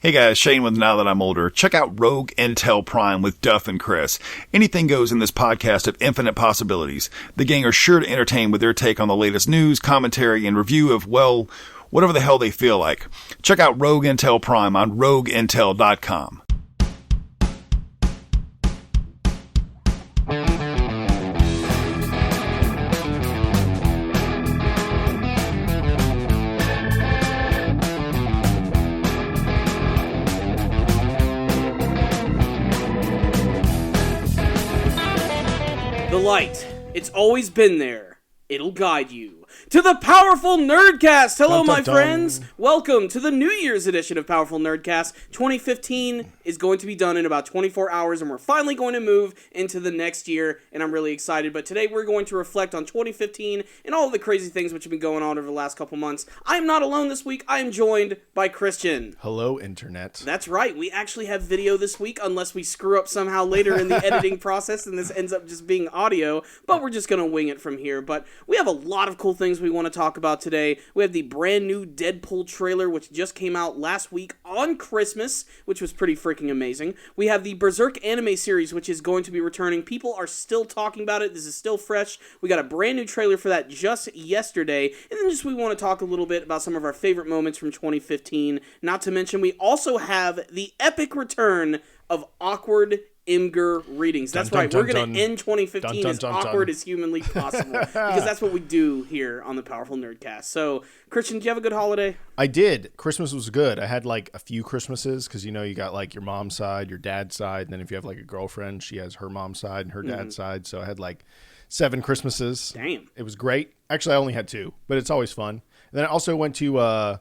Hey guys, Shane with Now That I'm Older. Check out Rogue Intel Prime with Duff and Chris. Anything goes in this podcast of infinite possibilities. The gang are sure to entertain with their take on the latest news, commentary, and review of, well, whatever the hell they feel like. Check out Rogue Intel Prime on rogueintel.com. The light. It's always been there. It'll guide you to the Powerful Nerdcast. Hello, my friends. Welcome to the New Year's edition of Powerful Nerdcast. 2015 is going to be done in about 24 hours, and we're finally going to move into the next year, and I'm really excited. But today we're going to reflect on 2015 and all of the crazy things which have been going on over the last couple months. I am not alone this week. I am joined by Christian. Hello, Internet. That's right. We actually have video this week, unless we screw up somehow later in the editing process, and this ends up just being audio, but we're just going to wing it from here. But we have a lot of cool things we want to talk about today. We have the brand new Deadpool trailer, which just came out last week on Christmas, which was pretty freaking amazing. We have the Berserk anime series, which is going to be returning. People are still talking about it. This is still fresh. We got a brand new trailer for that just yesterday. And then just we want to talk a little bit about some of our favorite moments from 2015. Not to mention, we also have the epic return of awkward Imer readings. That's right. We're going to end 2015 as awkward as humanly possible because that's what we do here on the Powerful Nerdcast. So, Christian, did you have a good holiday? I did. Christmas was good. I had like a few Christmases because, you know, you got like your mom's side, your dad's side, and then if you have like a girlfriend, she has her mom's side and her dad's side. So I had like 7 Christmases. Damn. It was great. Actually, I only had 2, but it's always fun. And then I also went to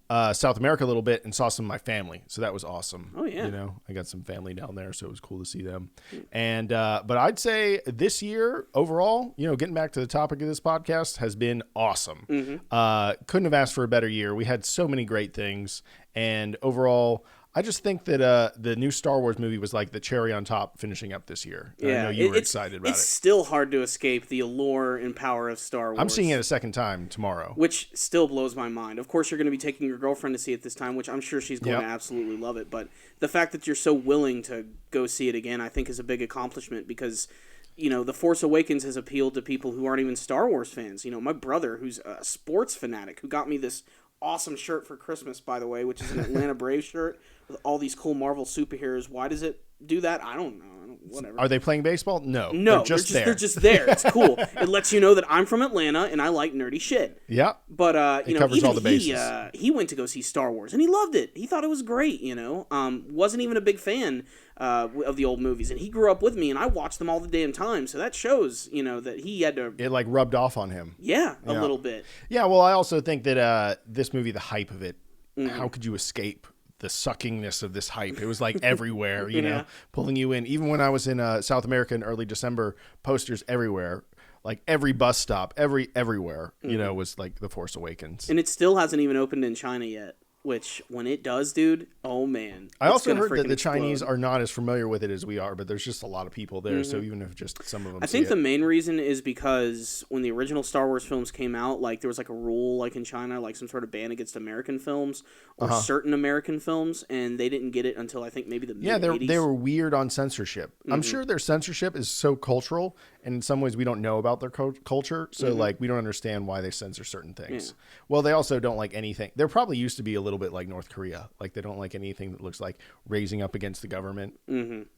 South America a little bit and saw some of my family, so that was awesome. Oh yeah, you know, I got some family down there, so it was cool to see them. And but I'd say this year overall, you know, getting back to the topic of this podcast, has been awesome. Couldn't have asked for a better year. We had so many great things, and overall, I just think that the new Star Wars movie was like the cherry on top finishing up this year. And I know you were excited about it. It's still hard to escape the allure and power of Star Wars. I'm seeing it a second time tomorrow. Which still blows my mind. Of course, you're going to be taking your girlfriend to see it this time, which I'm sure she's going to absolutely love it. But the fact that you're so willing to go see it again, I think is a big accomplishment because, you know, The Force Awakens has appealed to people who aren't even Star Wars fans. You know, my brother, who's a sports fanatic, who got me this awesome shirt for Christmas, by the way, which is an Atlanta Braves shirt with all these cool Marvel superheroes. Why does it do that? I don't know. Whatever. Are they playing baseball? No. They're just there. They're just there. It's cool. It lets you know that I'm from Atlanta and I like nerdy shit. Yeah. But, you know, covers even all the bases. he went to go see Star Wars and he loved it. He thought it was great, you know. Wasn't even a big fan of the old movies. And he grew up with me and I watched them all the damn time. So that shows, you know, that he had to... It, like, rubbed off on him. Yeah, a little bit. Yeah, well, I also think that this movie, the hype of it, how could you escape the suckingness of this hype? It was like everywhere, you know, pulling you in. Even when I was in South America in early December, posters everywhere, like every bus stop, everywhere, you know, was like The Force Awakens. And it still hasn't even opened in China yet. Which, when it does, dude, oh man. I also heard that the Chinese are not as familiar with it as we are, but there's just a lot of people there, so even if just some of them I think the main reason is because when the original Star Wars films came out, like, there was like a rule, like in China, like some sort of ban against American films, or certain American films, and they didn't get it until, I think, maybe the mid-80s. Yeah, they were weird on censorship. I'm sure their censorship is so cultural, and in some ways we don't know about their culture, so, like, we don't understand why they censor certain things. Yeah. Well, they also don't like anything. There probably used to be a little bit like North Korea. Like, they don't like anything that looks like raising up against the government.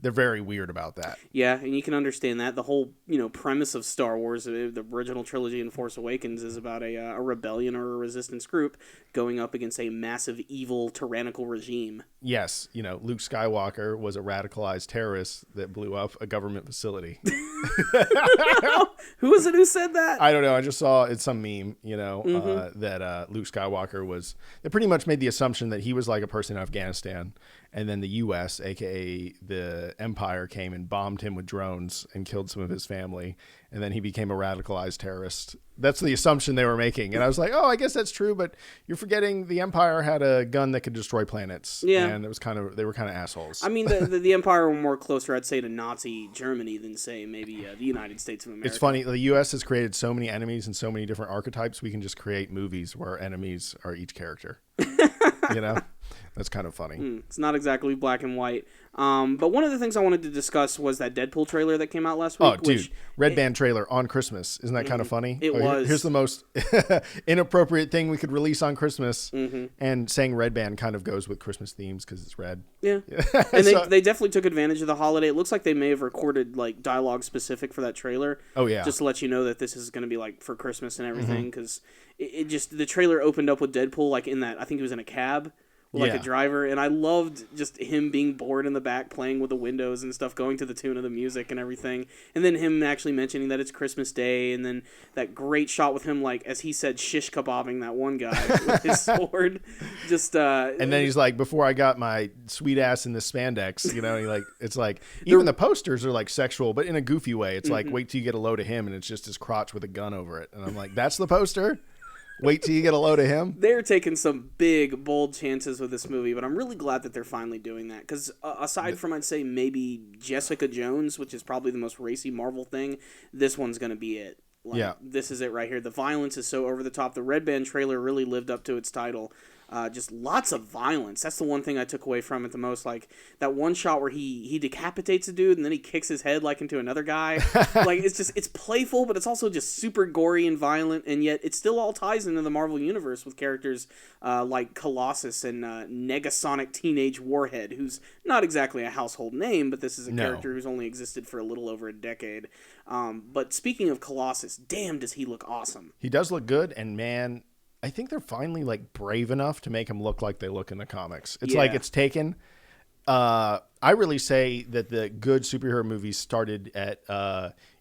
They're very weird about that. Yeah, and you can understand that. The whole, you know, premise of Star Wars, the original trilogy in Force Awakens, is about a rebellion or a resistance group going up against a massive, evil, tyrannical regime. Yes, you know, Luke Skywalker was a radicalized terrorist that blew up a government facility. Who was it who said that? I don't know. I just saw it's some meme, you know, that Luke Skywalker was. They pretty much made the assumption that he was like a person in Afghanistan, and then the U.S., aka the Empire, came and bombed him with drones and killed some of his family, and then he became a radicalized terrorist. That's the assumption they were making, and I was like, oh, I guess that's true, but you're forgetting the Empire had a gun that could destroy planets. Yeah, and it was they were kind of assholes. I mean, the Empire were more closer, I'd say, to Nazi Germany than, say, maybe the United States of America. It's funny, the U.S. has created so many enemies and so many different archetypes. We can just create movies where enemies are each character. You know, That's kind of funny. It's not exactly black and white. But one of the things I wanted to discuss was that Deadpool trailer that came out last week. Oh, dude. Red Band trailer on Christmas. Isn't that kind of funny? It was. Here's the most inappropriate thing we could release on Christmas. And saying Red Band kind of goes with Christmas themes because it's red. Yeah. And they definitely took advantage of the holiday. It looks like they may have recorded like dialogue specific for that trailer. Oh, yeah. Just to let you know that this is going to be like for Christmas and everything. Because it just, the trailer opened up with Deadpool like in that, I think he was in a cab. Like a driver, and I loved just him being bored in the back playing with the windows and stuff, going to the tune of the music and everything, and then him actually mentioning that it's Christmas Day, and then that great shot with him, like, as he said, shish kebabbing that one guy with his sword, just and then he's like, before I got my sweet ass in the spandex, you know, it's like, even the posters are like sexual, but in a goofy way. It's like, wait till you get a load of him, and it's just his crotch with a gun over it, and I'm like, that's the poster? Wait till you get a load of him. They're taking some big, bold chances with this movie, but I'm really glad that they're finally doing that. Because aside from, I'd say, maybe Jessica Jones, which is probably the most racy Marvel thing, this one's going to be it. Like, this is it right here. The violence is so over the top. The Red Band trailer really lived up to its title. Just lots of violence. That's the one thing I took away from it the most. Like that one shot where he decapitates a dude and then he kicks his head like into another guy. Like it's playful, but it's also just super gory and violent, and yet it still all ties into the Marvel universe with characters like Colossus and Negasonic Teenage Warhead, who's not exactly a household name, but this is a character who's only existed for a little over a decade. But speaking of Colossus, damn, does he look awesome. He does look good, and man, I think they're finally like brave enough to make him look like they look in the comics. It's like it's taken. I really say that the good superhero movies started at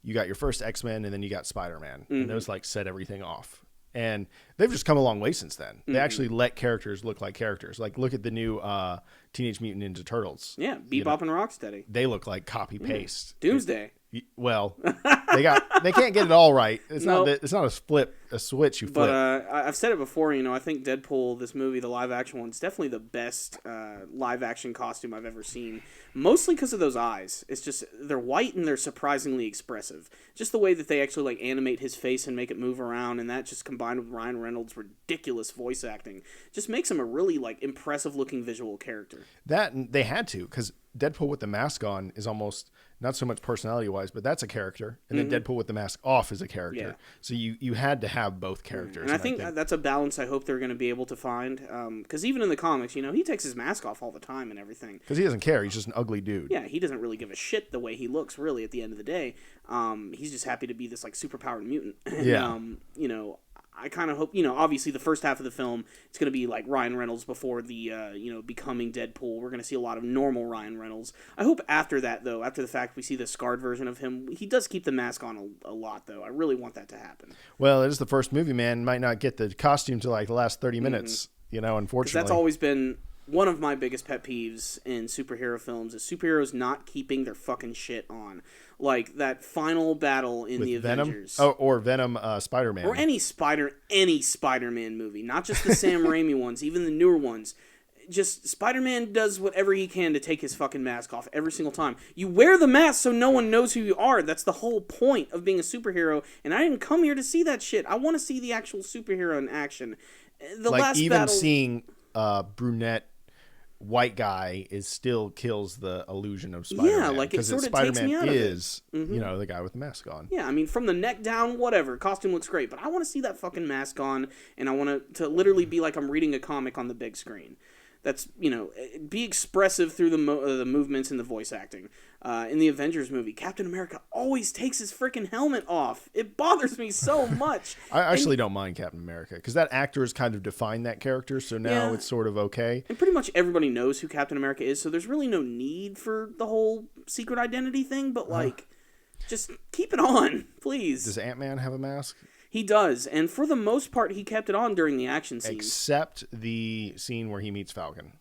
you got your first X-Men and then you got Spider-Man, and those like set everything off. And they've just come a long way since then. They actually let characters look like characters. Like look at the new Teenage Mutant Ninja Turtles. Yeah, Bebop and Rocksteady. They look like copy paste. Doomsday. Well, they can't get it all right. It's not a switch you flip. But I've said it before. You know, I think Deadpool, this movie, the live action one, is definitely the best live action costume I've ever seen. Mostly because of those eyes. It's just they're white and they're surprisingly expressive. Just the way that they actually like animate his face and make it move around, and that just combined with Ryan Reynolds' ridiculous voice acting just makes him a really like impressive looking visual character. That they had to, because Deadpool with the mask on is almost not so much personality wise, but that's a character, and then Deadpool with the mask off is a character. Yeah. So you had to have both characters. And I think that's a balance I hope they're going to be able to find, because even in the comics, you know, he takes his mask off all the time and everything. Because he doesn't care. He's just an ugly dude. Yeah, he doesn't really give a shit the way he looks. Really, at the end of the day, he's just happy to be this like superpowered mutant. Yeah. You know, I kind of hope, you know, obviously the first half of the film, it's going to be like Ryan Reynolds before the, you know, becoming Deadpool. We're going to see a lot of normal Ryan Reynolds. I hope after that, though, after the fact we see the scarred version of him, he does keep the mask on a lot, though. I really want that to happen. Well, it is the first movie, man. Might not get the costume to like the last 30 minutes, you know, unfortunately. That's always been one of my biggest pet peeves in superhero films is superheroes not keeping their fucking shit on. Like that final battle in with the Venom? Avengers. Oh, or Venom Spider-Man. Or any Spider-Man movie. Not just the Sam Raimi ones, even the newer ones. Just Spider-Man does whatever he can to take his fucking mask off every single time. You wear the mask so no one knows who you are. That's the whole point of being a superhero. And I didn't come here to see that shit. I want to see the actual superhero in action. The like last even battle... seeing brunette white guy is still kills the illusion of Spider-Man. Yeah, like it sort of takes me out of it. You know, the guy with the mask on. Yeah, I mean, from the neck down, whatever. Costume looks great, but I want to see that fucking mask on, and I want to literally be like I'm reading a comic on the big screen. That's, you know, be expressive through the movements and the voice acting. In the Avengers movie, Captain America always takes his freaking helmet off. It bothers me so much. I actually don't mind Captain America, because that actor has kind of defined that character, so now it's sort of okay. And pretty much everybody knows who Captain America is, so there's really no need for the whole secret identity thing, but, like, just keep it on, please. Does Ant-Man have a mask? He does, and for the most part, he kept it on during the action scenes. Except the scene where he meets Falcon.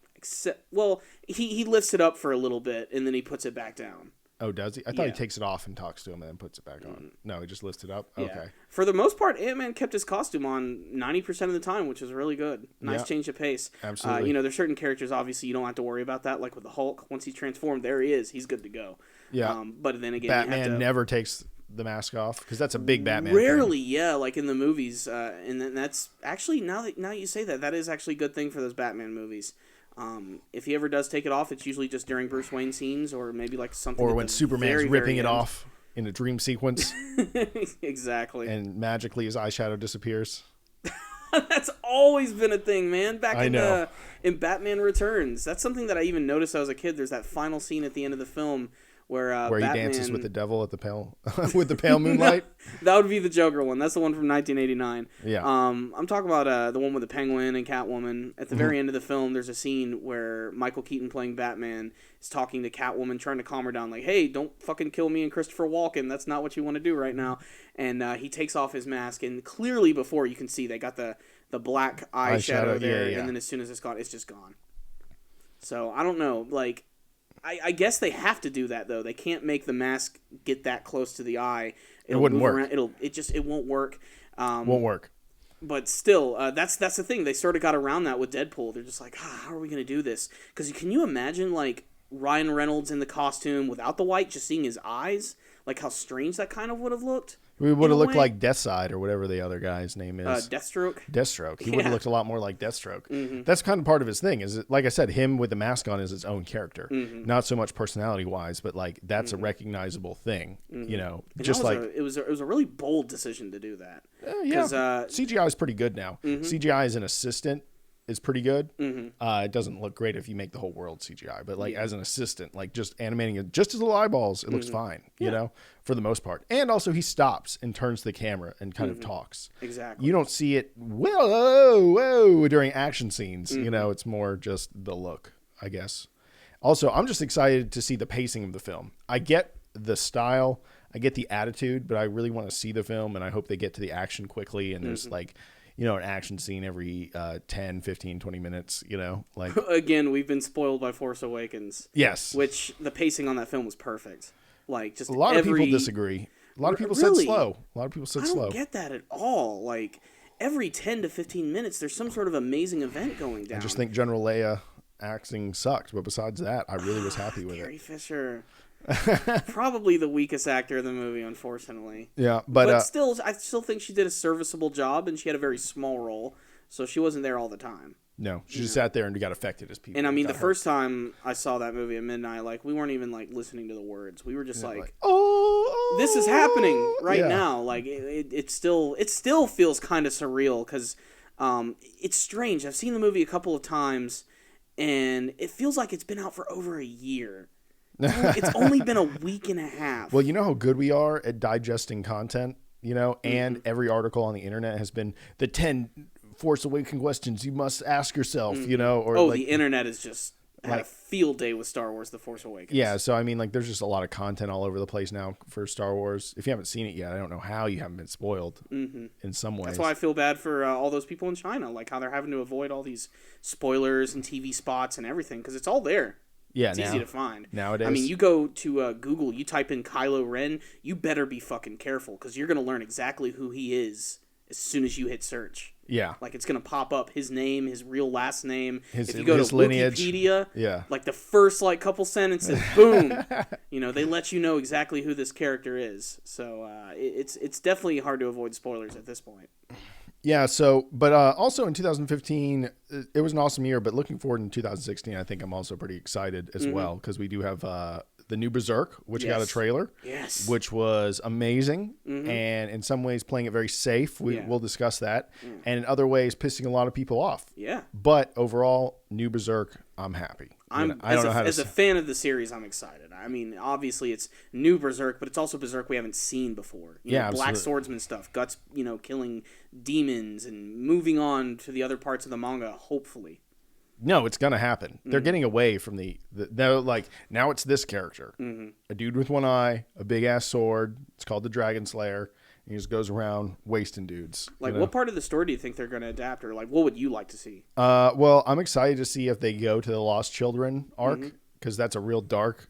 Well, he lifts it up for a little bit, and then he puts it back down. Oh, does he? I thought he takes it off and talks to him and then puts it back on. No, he just lifts it up? Yeah. Okay. For the most part, Ant-Man kept his costume on 90% of the time, which is really good. Nice change of pace. Absolutely. You know, there's certain characters, obviously, you don't have to worry about that. Like with the Hulk, once he's transformed, there he is. He's good to go. Yeah. But then again, Batman never takes the mask off, because that's a big Batman rarely thing. Yeah, like in the movies, and then that's actually, now you say that is actually a good thing for those Batman movies. If he ever does take it off, it's usually just during Bruce Wayne scenes, or maybe like something. Or at when the Superman's very, ripping very it end. off in a dream sequence, Exactly. and magically his eyeshadow disappears. That's always been a thing, man. Back I in know. In Batman Returns, that's something that I even noticed when I was a kid. There's that final scene at the end of the film where Batman... he dances with the devil at the pale with the pale moonlight. That would be the Joker one. That's the one from 1989. Yeah. I'm talking about the one with the Penguin and Catwoman. At the very end of the film, there's a scene where Michael Keaton playing Batman is talking to Catwoman, trying to calm her down, like, "Hey, don't fucking kill me and Christopher Walken. That's not what you want to do right now." And he takes off his mask, and clearly before you can see they got the black eyeshadow there, yeah. and then as soon as it's gone, it's just gone. So I don't know, like. I guess they have to do that though. They can't make the mask get that close to the eye. It wouldn't work. Around. It won't work. Won't work. But still, that's the thing. They sort of got around that with Deadpool. They're just like, how are we gonna do this? Because can you imagine like Ryan Reynolds in the costume without the white, just seeing his eyes? Like how strange that kind of would have looked. We would have looked like Deathside or whatever the other guy's name is. Deathstroke. Deathstroke. He would have looked a lot more like Deathstroke. That's kind of part of his thing. Is it, like I said, him with the mask on is his own character. Not so much personality wise, but like that's a recognizable thing. You know, And just like it was a really bold decision to do that. yeah. CGI is pretty good now. CGI as an assistant is pretty good. It doesn't look great if you make the whole world CGI, but like as an assistant, like just animating it, just his little eyeballs, it looks fine. You know, for the most part. And also he stops and turns to the camera and kind of talks. Exactly. You don't see it whoa during action scenes. You know, it's more just the look, I guess. Also, I'm just excited to see the pacing of the film. I get the style, I get the attitude, but I really want to see the film, and I hope they get to the action quickly, and there's like, you know, an action scene every 10, 15, 20 minutes, you know? Like Again, we've been spoiled by Force Awakens. Yes. Which the pacing on that film was perfect. Like just a lot of people disagree. A lot of people said slow. A lot of people said slow. I don't get that at all. Like every 10 to 15 minutes there's some sort of amazing event going down. I just think General Leia acting sucked, but besides that, I really was happy with Carrie it. Fisher. Probably the weakest actor in the movie, unfortunately. Yeah, but still, I still think she did a serviceable job, and she had a very small role, so she wasn't there all the time. No, she just sat there and got affected as people. And I mean, the first time I saw that movie at midnight, like we weren't even like listening to the words. We were just oh, this is happening right now. Like it still feels kind of surreal because it's strange. I've seen the movie a couple of times, and it feels like it's been out for over a year. It's only been a week and a half. Well, you know how good we are at digesting content, you know, and every article on the internet has been the 10 Force Awakens questions you must ask yourself, you know, or the internet is just had a field day with Star Wars: The Force Awakens. Yeah, so I mean, like, there's just a lot of content all over the place now for Star Wars. If you haven't seen it yet, I don't know how you haven't been spoiled in some ways. That's why I feel bad for all those people in China, like how they're having to avoid all these spoilers and TV spots and everything because it's all there. Yeah, it's easy to find. Nowadays. I mean, you go to Google, you type in Kylo Ren, you better be fucking careful because you're going to learn exactly who he is as soon as you hit search. Yeah. Like, it's going to pop up his name, his real last name. If you go to lineage. Wikipedia, like the first like couple sentences, boom, you know, they let you know exactly who this character is. So it's definitely hard to avoid spoilers at this point. Yeah, so, but also in 2015, it was an awesome year, but looking forward in 2016, I think I'm also pretty excited as well, because we do have the new Berserk, which got a trailer, which was amazing, and in some ways playing it very safe. We'll discuss that, and in other ways pissing a lot of people off. Yeah. But overall, new Berserk, I'm happy. As a fan of the series, I'm excited. I mean, obviously it's new Berserk, but it's also Berserk we haven't seen before. You know, Black Swordsman stuff, Guts, you know, killing demons and moving on to the other parts of the manga, hopefully. No, it's gonna happen. They're getting away from they're like, now it's this character, a dude with one eye, a big ass sword. It's called the Dragon Slayer. He just goes around wasting dudes. Like, what part of the story do you think they're going to adapt, or like, what would you like to see? Well, I'm excited to see if they go to the Lost Children arc, because that's a real dark,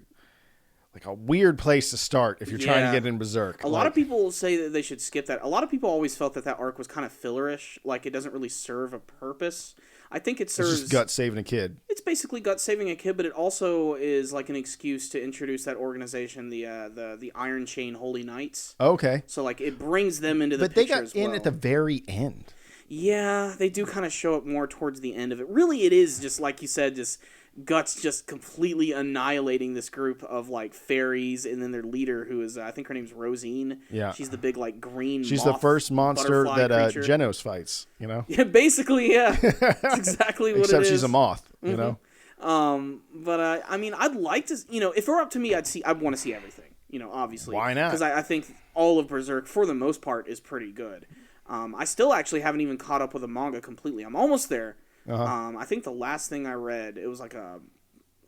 like a weird place to start if you're trying to get in Berserk. A lot of people say that they should skip that. A lot of people always felt that arc was kind of fillerish, like it doesn't really serve a purpose. I think it serves... It's just Guts saving a kid. It's basically Guts saving a kid, but it also is like an excuse to introduce that organization, the Iron Chain Holy Knights. Okay. So like it brings them into the picture as well. But they got in at the very end. Yeah, they do kind of show up more towards the end of it. Really, it is just like you said, just Guts just completely annihilating this group of like fairies, and then their leader, who is I think her name's Rosine. Yeah, she's the big like green. She's the first monster that Genos fights. You know. Yeah, basically, yeah. That's exactly what it is. Except she's a moth. You know. But I mean, I'd like to. You know, if it were up to me, I'd want to see everything. You know, obviously. Why not? Because I think all of Berserk, for the most part, is pretty good. I still actually haven't even caught up with the manga completely. I'm almost there. I think the last thing I read, it was like a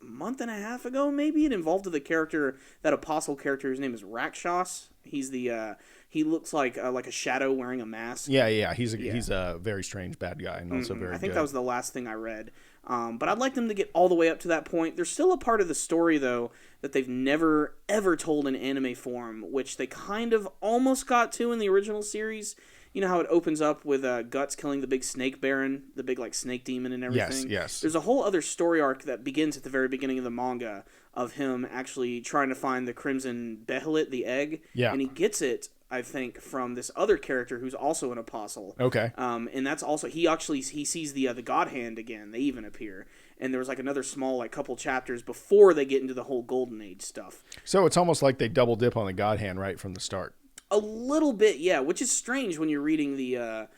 month and a half ago, maybe. It involved the character, that apostle character. His name is Rakshas. He's the he looks like a shadow wearing a mask. Yeah. He's a very strange bad guy and also very. I think that was the last thing I read. But I'd like them to get all the way up to that point. There's still a part of the story though that they've never ever told in anime form, which they kind of almost got to in the original series. You know how it opens up with Guts killing the big snake baron, the big like snake demon and everything? Yes. There's a whole other story arc that begins at the very beginning of the manga of him actually trying to find the Crimson Behelit, the egg. Yeah. And he gets it, I think, from this other character who's also an apostle. Okay. And that's also, he sees the God Hand again. They even appear. And there was like another small like couple chapters before they get into the whole Golden Age stuff. So it's almost like they double dip on the God Hand right from the start. A little bit, yeah, which is strange when you're reading the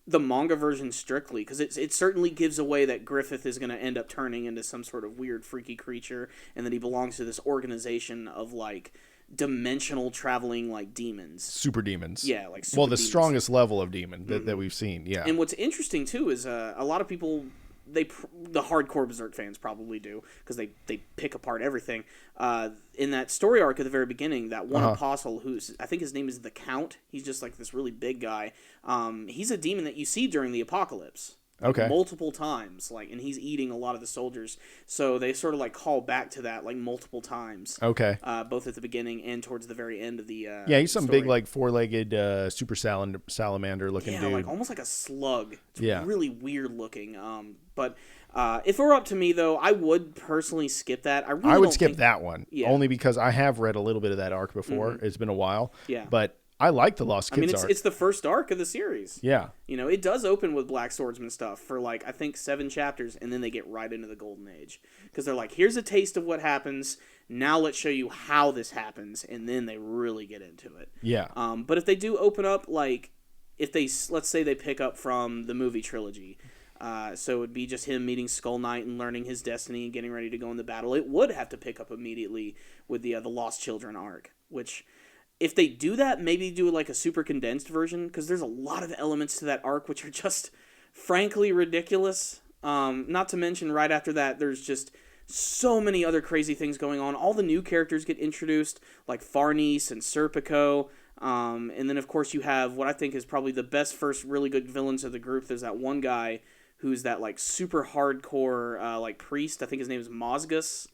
manga version strictly, because it certainly gives away that Griffith is going to end up turning into some sort of weird, freaky creature, and that he belongs to this organization of like dimensional traveling like demons, super demons. Yeah, like super well, the demons. Strongest level of demon that we've seen. Yeah, and what's interesting too is a lot of people. The hardcore Berserk fans probably do, because they pick apart everything. In that story arc at the very beginning, that one apostle who's, I think his name is the Count. He's just like this really big guy. He's a demon that you see during the apocalypse. Okay. Multiple times, and he's eating a lot of the soldiers. So they sort of like call back to that multiple times. Okay. Both at the beginning and towards the very end of the. Yeah, he's some story. big like four-legged super salamander looking dude. Yeah, like almost like a slug. It's yeah. really weird looking. But if it were up to me though, I would personally skip that. I would skip that one only because I have read a little bit of that arc before. It's been a while. Yeah. But I like the Lost Kids arc. It's the first arc of the series. Yeah. You know, it does open with Black Swordsman stuff for I think 7 chapters, and then they get right into the Golden Age. Because they're like, here's a taste of what happens, now let's show you how this happens, and then they really get into it. Yeah. But if they do open up, if they, let's say they pick up from the movie trilogy, so it would be just him meeting Skull Knight and learning his destiny and getting ready to go into battle, it would have to pick up immediately with the Lost Children arc, which... If they do that, maybe do a super condensed version, because there's a lot of elements to that arc which are just frankly ridiculous. Not to mention, right after that, there's just so many other crazy things going on. All the new characters get introduced, like Farnese and Serpico. And then, of course, you have what I think is probably the best first really good villains of the group. There's that one guy who's that super hardcore priest. I think his name is Mozgus.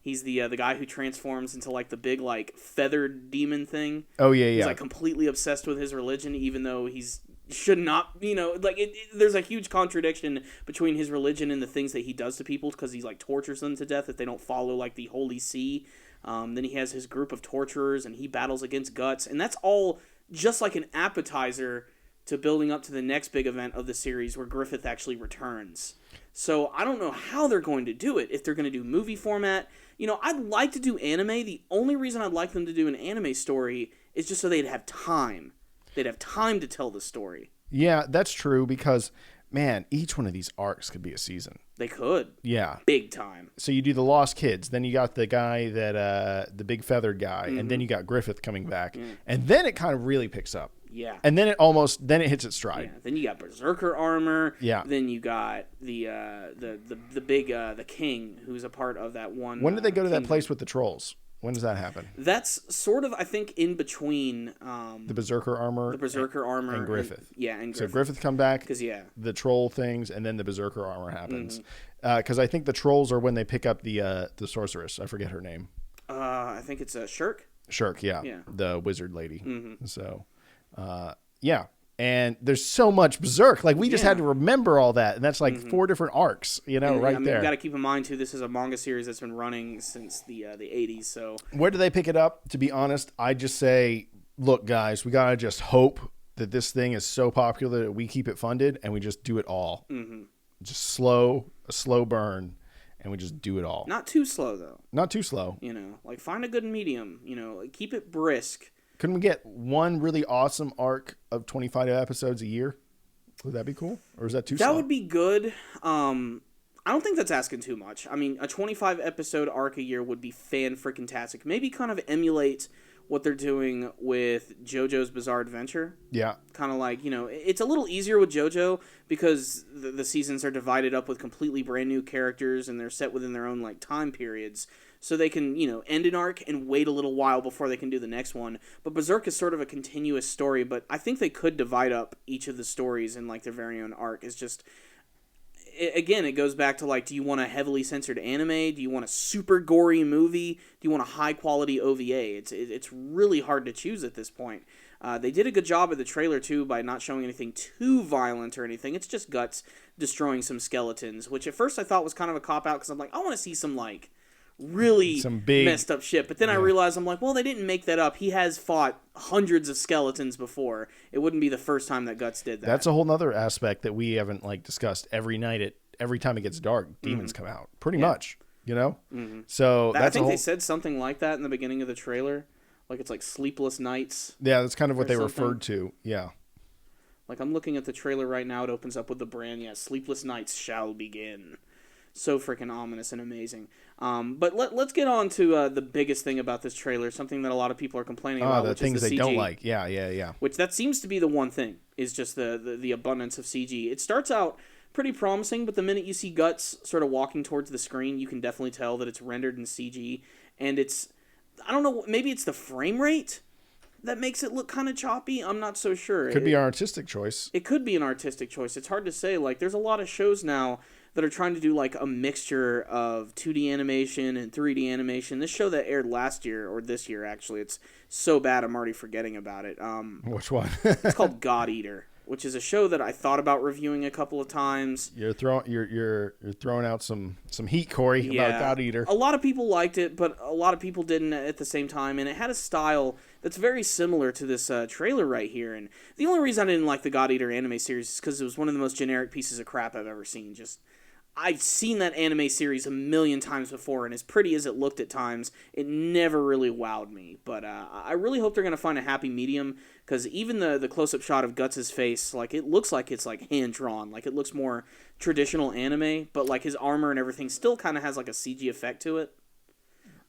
He's the guy who transforms into the big feathered demon thing. Oh yeah. He's completely obsessed with his religion, even though he's should not. There's a huge contradiction between his religion and the things that he does to people, because he tortures them to death if they don't follow the Holy See. Then he has his group of torturers, and he battles against Guts, and that's all just like an appetizer to building up to the next big event of the series where Griffith actually returns. So I don't know how they're going to do it. If they're going to do movie format, I'd like to do anime. The only reason I'd like them to do an anime story is just so they'd have time. They'd have time to tell the story. Yeah, that's true, because, man, each one of these arcs could be a season. They could. Yeah. Big time. So you do the Lost Kids, then you got the guy that, the big feathered guy, and then you got Griffith coming back, and then it kind of really picks up. Yeah. And then it hits its stride. Yeah. Then you got Berserker armor. Yeah. Then you got the big the king, who's a part of that one. When did they go to kingdom. that place with the trolls? When does that happen? That's sort of, I think, in between the Berserker armor. And Griffith. And Griffith. So Griffith come back. Because the troll things, and then the Berserker armor happens. Because I think the trolls are when they pick up the sorceress. I forget her name. I think it's Shirk. Shirk, yeah. The wizard lady. Mm-hmm. So, yeah. And there's so much Berserk. We just had to remember all that. And that's 4 different arcs, right there. You got to keep in mind, too, this is a manga series that's been running since the 80s. So where do they pick it up? To be honest, I just say, look, guys, we got to just hope that this thing is so popular that we keep it funded and we just do it all. Mm-hmm. Just a slow burn, and we just do it all. Not too slow, though. Not too slow. You know, like find a good medium. You know, like, keep it brisk. Couldn't we get one really awesome arc of 25 episodes a year? Would that be cool? Or is that too slow? That would be good. I don't think that's asking too much. I mean, a 25 episode arc a year would be fan-freaking-tastic. Maybe kind of emulate what they're doing with JoJo's Bizarre Adventure. Yeah. Kind of like, you know, it's a little easier with JoJo because the seasons are divided up with completely brand new characters and they're set within their own, like, time periods. So they can, you know, end an arc and wait a little while before they can do the next one. But Berserk is sort of a continuous story, but I think they could divide up each of the stories in, like, their very own arc. It's just... Again, it goes back to, like, do you want a heavily censored anime? Do you want a super gory movie? Do you want a high-quality OVA? It's really hard to choose at this point. They did a good job of the trailer, too, by not showing anything too violent or anything. It's just Guts destroying some skeletons, which at first I thought was kind of a cop-out, because I'm like, I want to see some, like, really some big, messed up shit. But then I realized, I'm like, well, they didn't make that up. He has fought hundreds of skeletons before. It wouldn't be the first time that Guts did that. That's a whole nother aspect that we haven't, like, discussed. Every time it gets dark, demons come out. Pretty much, you know? Mm-hmm. So I think they said something like that in the beginning of the trailer. Like, it's like sleepless nights. Yeah, that's kind of what they something. referred to. Yeah. Like, I'm looking at the trailer right now. It opens up with the brand, sleepless nights shall begin. So freaking ominous and amazing. But let's get on to the biggest thing about this trailer, something that a lot of people are complaining about, which things is the they CG. don't like. Yeah. Which that seems to be the one thing, is just the abundance of CG. It starts out pretty promising, but the minute you see Guts sort of walking towards the screen, you can definitely tell that it's rendered in CG. And I don't know, maybe it's the frame rate that makes it look kind of choppy. I'm not so sure. Could be an artistic choice. It could be an artistic choice. It's hard to say. Like, there's a lot of shows now that are trying to do, like, a mixture of 2D animation and 3D animation. This show that aired last year, or this year, actually, it's so bad I'm already forgetting about it. Which one? It's called God Eater, which is a show that I thought about reviewing a couple of times. You're throwing out some heat, Corey, about God Eater. A lot of people liked it, but a lot of people didn't at the same time, and it had a style that's very similar to this trailer right here. And the only reason I didn't like the God Eater anime series is because it was one of the most generic pieces of crap I've ever seen. I've seen that anime series a million times before, and as pretty as it looked at times, it never really wowed me. But I really hope they're going to find a happy medium, because even the close-up shot of Guts' face, like, it looks like it's, like, hand-drawn. Like, it looks more traditional anime, but, like, his armor and everything still kind of has, like, a CG effect to it.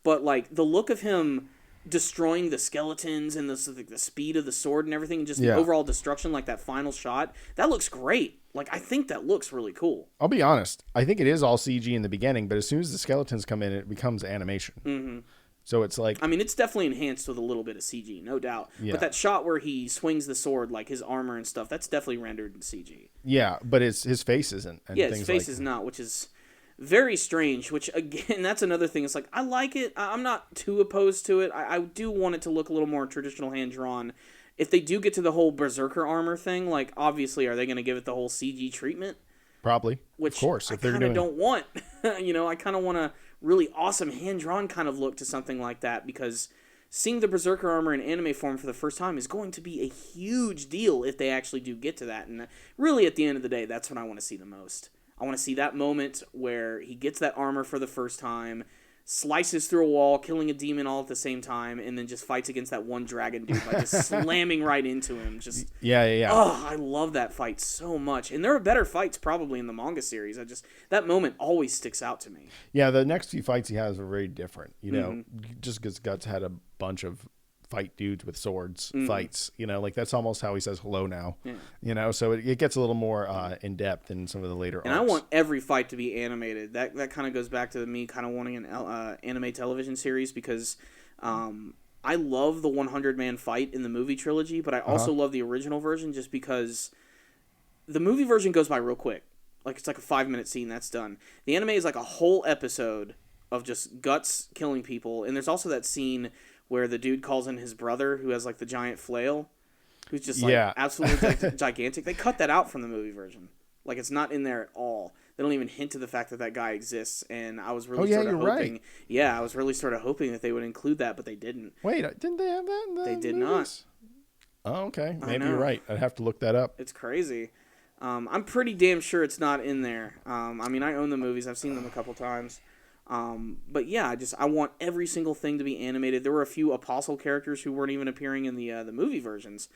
But, like, the look of him destroying the skeletons and the speed of the sword and everything, and just the overall destruction, like that final shot, that looks great. Like, I think that looks really cool. I'll be honest. I think it is all CG in the beginning, but as soon as the skeletons come in, it becomes animation. Mm-hmm. So it's like... I mean, it's definitely enhanced with a little bit of CG, no doubt. Yeah. But that shot where he swings the sword, like his armor and stuff, that's definitely rendered in CG. Yeah, but his face isn't. And his face is not, which is very strange, which, again, that's another thing. It's like, I like it. I'm not too opposed to it. I do want it to look a little more traditional hand-drawn. If they do get to the whole Berserker armor thing, like, obviously, are they going to give it the whole CG treatment? Probably. Which of course, if I kind of don't want. I kind of want a really awesome hand-drawn kind of look to something like that, because seeing the Berserker armor in anime form for the first time is going to be a huge deal if they actually do get to that. And really, at the end of the day, that's what I want to see the most. I want to see that moment where he gets that armor for the first time, slices through a wall, killing a demon all at the same time, and then just fights against that one dragon dude by just slamming right into him. Just yeah. Oh, I love that fight so much. And there are better fights probably in the manga series. That moment always sticks out to me. Yeah, the next few fights he has are very different. Just because Guts had a bunch of fight dudes with swords fights, like that's almost how he says hello now. Yeah. So it gets a little more in depth in some of the later and arcs. I want every fight to be animated. That kind of goes back to me kind of wanting an anime television series, because I love the 100-man fight in the movie trilogy, but I also love the original version just because the movie version goes by real quick. Like, it's like a 5-minute scene, that's done. The anime is like a whole episode of just Guts killing people, and there's also that scene where the dude calls in his brother, who has, like, the giant flail, who's just, like, absolutely gigantic. They cut that out from the movie version. Like, it's not in there at all. They don't even hint to the fact that guy exists, and I was really sort of hoping... Right. Yeah, I was really sort of hoping that they would include that, but they didn't. Wait, didn't they have that in the They did movies? Oh, okay. Maybe you're right. I'd have to look that up. It's crazy. I'm pretty damn sure it's not in there. I mean, I own the movies. I've seen them a couple times. But yeah, I want every single thing to be animated. There were a few Apostle characters who weren't even appearing in the movie versions.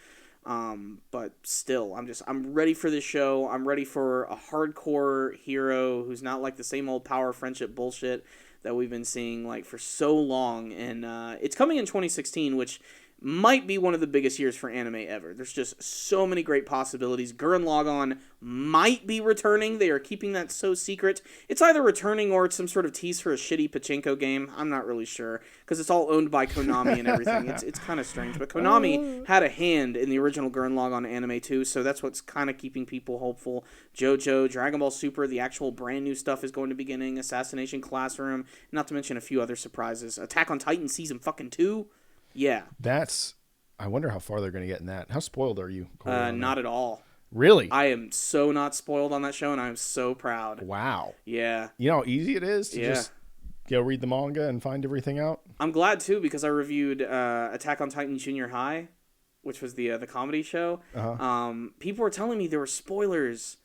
But still, I'm ready for this show. I'm ready for a hardcore hero who's not like the same old power friendship bullshit that we've been seeing like for so long. And it's coming in 2016, which might be one of the biggest years for anime ever. There's just so many great possibilities. Gurren Lagann might be returning. They are keeping that so secret. It's either returning or it's some sort of tease for a shitty pachinko game. I'm not really sure because it's all owned by Konami and everything. It's kind of strange. But Konami had a hand in the original Gurren Lagann anime too, so that's what's kind of keeping people hopeful. JoJo, Dragon Ball Super, the actual brand new stuff is going to be beginning. Assassination Classroom, not to mention a few other surprises. Attack on Titan season fucking 2. Yeah. I wonder how far they're going to get in that. How spoiled are you? Not at all. Really? I am so not spoiled on that show, and I am so proud. Wow. Yeah. You know how easy it is to just go read the manga and find everything out? I'm glad, too, because I reviewed Attack on Titan Junior High, which was the comedy show. Uh-huh. People were telling me there were spoilers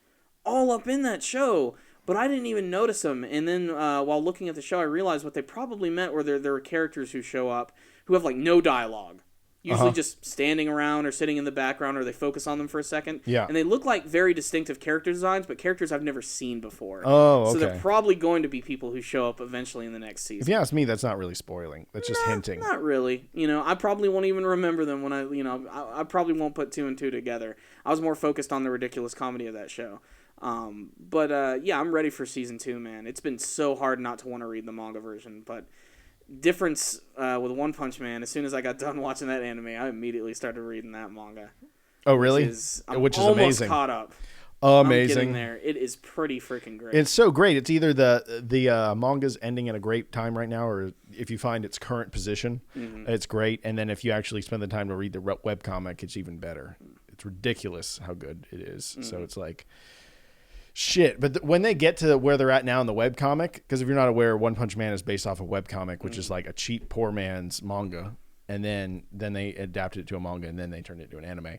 all up in that show, but I didn't even notice them. And then while looking at the show, I realized what they probably meant were there were characters who show up who have, like, no dialogue. Usually just standing around or sitting in the background, or they focus on them for a second. Yeah. And they look like very distinctive character designs, but characters I've never seen before. Oh, okay. So they're probably going to be people who show up eventually in the next season. If you ask me, that's not really spoiling. That's just hinting. Not really. I probably won't even remember them when I probably won't put 2 and 2 together. I was more focused on the ridiculous comedy of that show. Yeah, I'm ready for season 2, man. It's been so hard not to want to read the manga version, but difference with One Punch Man, as soon as I got done watching that anime, I immediately started reading that manga. Oh, really? Which is amazing. Almost caught up. Amazing. I'm getting there. It is pretty freaking great. It's so great. It's either the manga's ending at a great time right now, or if you find its current position, it's great. And then if you actually spend the time to read the webcomic, it's even better. It's ridiculous how good it is. So it's like... Shit, but when they get to where they're at now in the webcomic, because if you're not aware, One Punch Man is based off a webcomic, which is like a cheap poor man's manga, and then they adapted it to a manga, and then they turned it into an anime.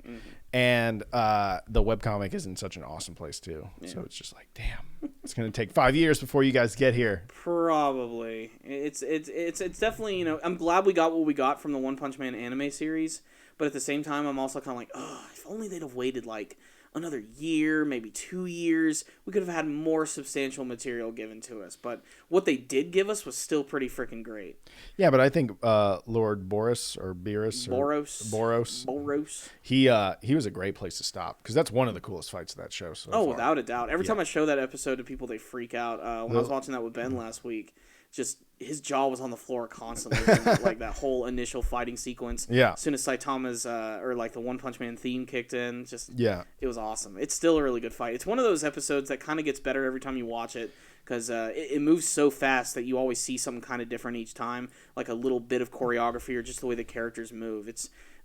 And the webcomic is in such an awesome place too. So it's just like, damn, it's gonna take 5 years before you guys get here. Probably. It's definitely, I'm glad we got what we got from the One Punch Man anime series, but at the same time, I'm also kind of like, oh, if only they'd have waited like another year, maybe 2 years, we could have had more substantial material given to us. But what they did give us was still pretty freaking great. Yeah, but I think Lord Boros, he was a great place to stop, because that's one of the coolest fights of that show. So far. Without a doubt. Every time I show that episode to people, they freak out. When I was watching that with Ben last week, just his jaw was on the floor constantly, like that whole initial fighting sequence. Yeah. As soon as Saitama's or like the One Punch Man theme kicked in, it was awesome. It's still a really good fight. It's one of those episodes that kind of gets better every time you watch it, because it moves so fast that you always see something kind of different each time, like a little bit of choreography or just the way the characters move.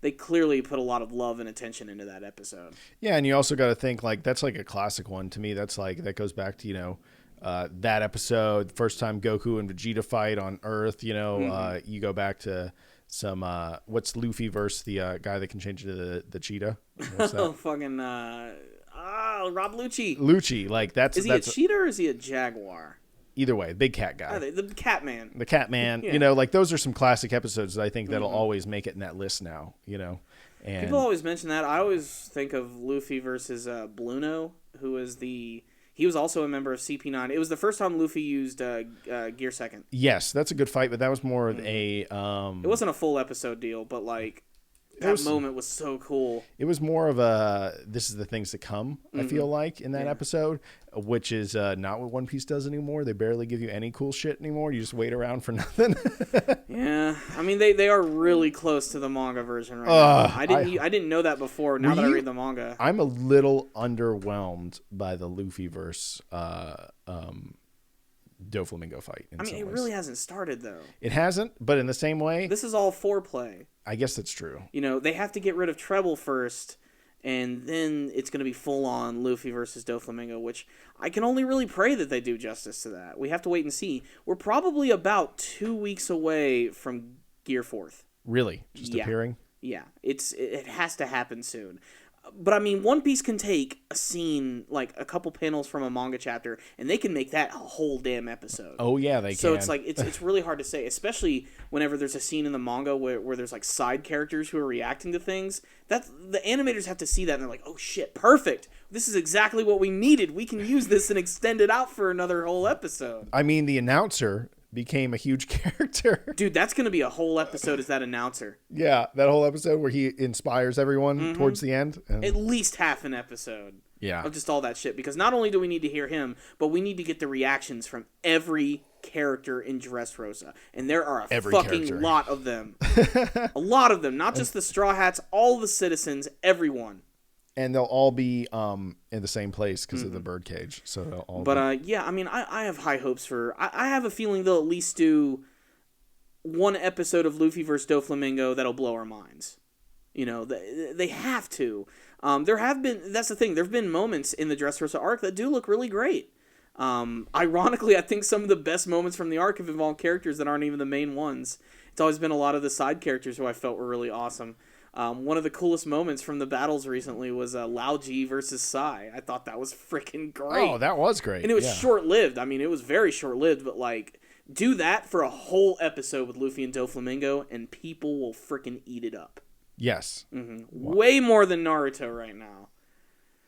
They clearly put a lot of love and attention into that episode. Yeah, and you also got to think, like, that's like a classic one to me. That's like, that goes back to that episode, the first time Goku and Vegeta fight on Earth, you go back to some, what's Luffy versus the guy that can change into the cheetah? What's that? Rob Lucci. Lucci, like that's... Is he a cheetah or is he a jaguar? Either way, big cat guy. The cat man. The cat man. Yeah. Like those are some classic episodes that I think that'll always make it in that list now, And people always mention that. I always think of Luffy versus Bluno, who is he was also a member of CP9. It was the first time Luffy used Gear Second. Yes, that's a good fight, but that was more of a... it wasn't a full episode deal, but like... That moment was so cool. It was more of a, this is the things to come, I feel like, in that episode, which is not what One Piece does anymore. They barely give you any cool shit anymore. You just wait around for nothing. Yeah. I mean, they are really close to the manga version right now. I didn't know that before. Now that I read the manga. I'm a little underwhelmed by the Luffy verse Doflamingo fight. It really hasn't started, though. It hasn't, but in the same way... This is all foreplay. I guess that's true. They have to get rid of Treble first, and then it's going to be full-on Luffy versus Doflamingo, which I can only really pray that they do justice to that. We have to wait and see. We're probably about 2 weeks away from Gear 4th. Really? Just appearing? Yeah, it has to happen soon. But I mean, One Piece can take a scene, like a couple panels from a manga chapter, and they can make that a whole damn episode. Oh yeah, they can. So it's like it's really hard to say, especially whenever there's a scene in the manga where there's like side characters who are reacting to things. That's the animators have to see that and they're like, oh shit, perfect. This is exactly what we needed. We can use this and extend it out for another whole episode. I mean, the announcer became a huge character. Dude, that's going to be a whole episode as that announcer. Yeah, that whole episode where he inspires everyone towards the end. At least half an episode. Yeah. Of just all that shit. Because not only do we need to hear him, but we need to get the reactions from every character in Dressrosa. And there are a fucking lot of them. A lot of them. Not just the Straw Hats, all the citizens, everyone. And they'll all be in the same place because of the birdcage. So they'll all yeah, I mean, I have high hopes for... I have a feeling they'll at least do one episode of Luffy vs. Doflamingo that'll blow our minds. You know, they have to. There have been... That's the thing. There have been moments in the Dressrosa arc that do look really great. Ironically, I think some of the best moments from the arc have involved characters that aren't even the main ones. It's always been a lot of the side characters who I felt were really awesome. One of the coolest moments from the battles recently was Lao Ji versus Sai. I thought that was freaking great. Oh, that was great. And it was short-lived. I mean, it was very short-lived, but, like, do that for a whole episode with Luffy and Doflamingo, and people will freaking eat it up. Yes. Mm-hmm. Way more than Naruto right now.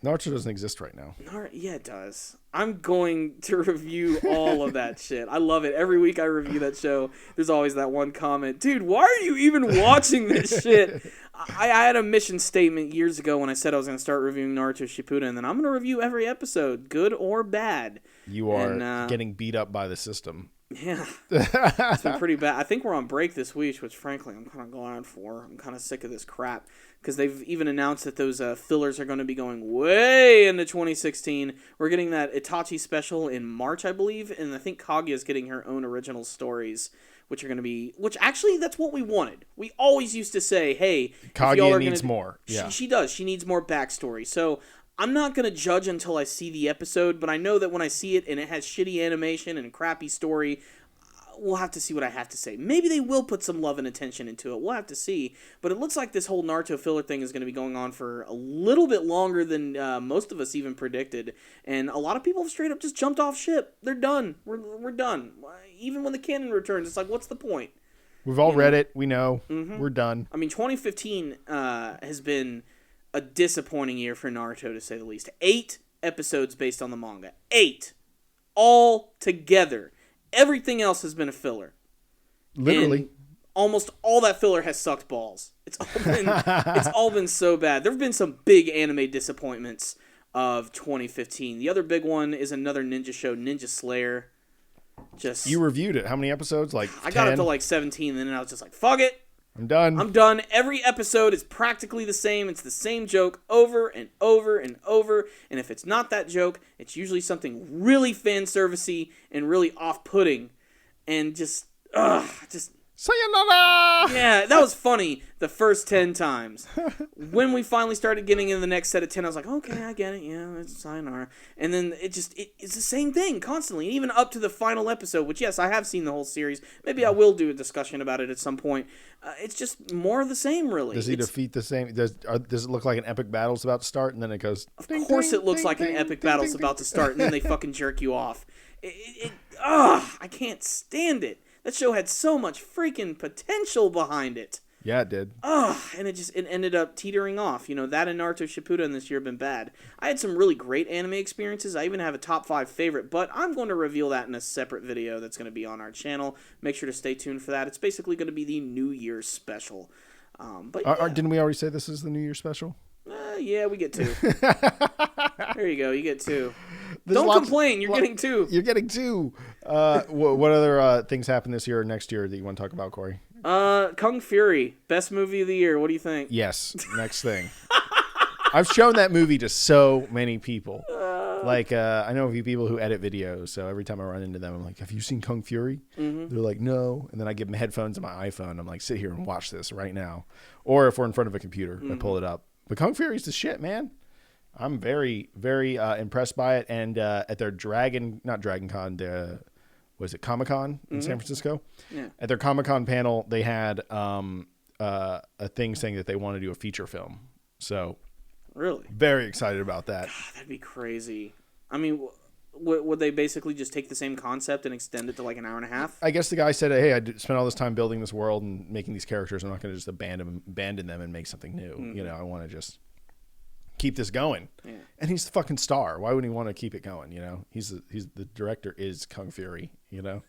Naruto doesn't exist right now. Yeah, it does. I'm going to review all of that shit. I love it. Every week I review that show, there's always that one comment. Dude, why are you even watching this shit? I had a mission statement years ago when I said I was going to start reviewing Naruto Shippuden, and then I'm going to review every episode, good or bad. You are getting beat up by the system. Yeah. It's been pretty bad. I think we're on break this week, which frankly I'm kind of glad for. I'm kind of sick of this crap. Because they've even announced that those fillers are going to be going way into 2016. We're getting that Itachi special in March, I believe, and I think Kaguya's getting her own original stories, which are going to be... Which, actually, that's what we wanted. We always used to say, hey... Kaguya needs more. Yeah. She does. She needs more backstory. So, I'm not going to judge until I see the episode, but I know that when I see it and it has shitty animation and crappy story... We'll have to see what I have to say. Maybe they will put some love and attention into it. We'll have to see. But it looks like this whole Naruto filler thing is going to be going on for a little bit longer than most of us even predicted. And a lot of people have straight up just jumped off ship. They're done. We're done. Even when the canon returns, it's like, what's the point? We've all read it. We know. We're done. I mean, 2015 has been a disappointing year for Naruto, to say the least. 8 episodes based on the manga. 8. All together. Everything else has been a filler. Literally. And almost all that filler has sucked balls. It's all been so bad. There have been some big anime disappointments of 2015. The other big one is another ninja show, Ninja Slayer. You reviewed it. How many episodes? Like 10? I got up to like 17, and then I was just like, fuck it. I'm done. Every episode is practically the same. It's the same joke over and over and over. And if it's not that joke, it's usually something really fan servicey and really off-putting. And just sayonara! Yeah, that was funny the first 10 times. When we finally started getting in the next set of 10, I was like, okay, I get it. Yeah, it's sayonara. And then it's the same thing constantly. Even up to the final episode, which, yes, I have seen the whole series. Maybe I will do a discussion about it at some point. It's just more of the same, really. Does he defeat the same? Does it look like an epic battle's about to start, and then it goes... Of course it looks like an epic battle's about to start, and then they fucking jerk you off. I can't stand it. That show had so much freaking potential behind it. Yeah, it did. And it ended up teetering off. You know, that and Naruto Shippuden this year have been bad. I had some really great anime experiences. I even have a top 5 favorite, but I'm going to reveal that in a separate video that's going to be on our channel. Make sure to stay tuned for that. It's basically going to be the New Year's special. But didn't we already say this is the New Year's special? Yeah, we get 2. There you go. You get 2. Don't complain. You're getting 2. You're getting 2. What other things happened this year or next year that you want to talk about, Corey? Kung Fury, best movie of the year. What do you think? Yes. Next thing. I've shown that movie to so many people. I know a few people who edit videos, so every time I run into them, I'm like, have you seen Kung Fury? Mm-hmm. They're like, no. And then I give them headphones and my iPhone. I'm like, sit here and watch this right now. Or if we're in front of a computer, I pull it up. But Kung Fury's the shit, man. I'm very, very impressed by it. And at their Comic-Con in San Francisco? Yeah. At their Comic-Con panel, they had a thing saying that they want to do a feature film. So Really? very excited about that. God, that'd be crazy. I mean, would they basically just take the same concept and extend it to like an hour and a half? I guess the guy said, hey, I spent all this time building this world and making these characters. I'm not going to just abandon them and make something new. Mm-hmm. You know, I want to just keep this going. Yeah. And he's the fucking star. Why wouldn't he want to keep it going? You know, he's the director is Kung Fury, you know?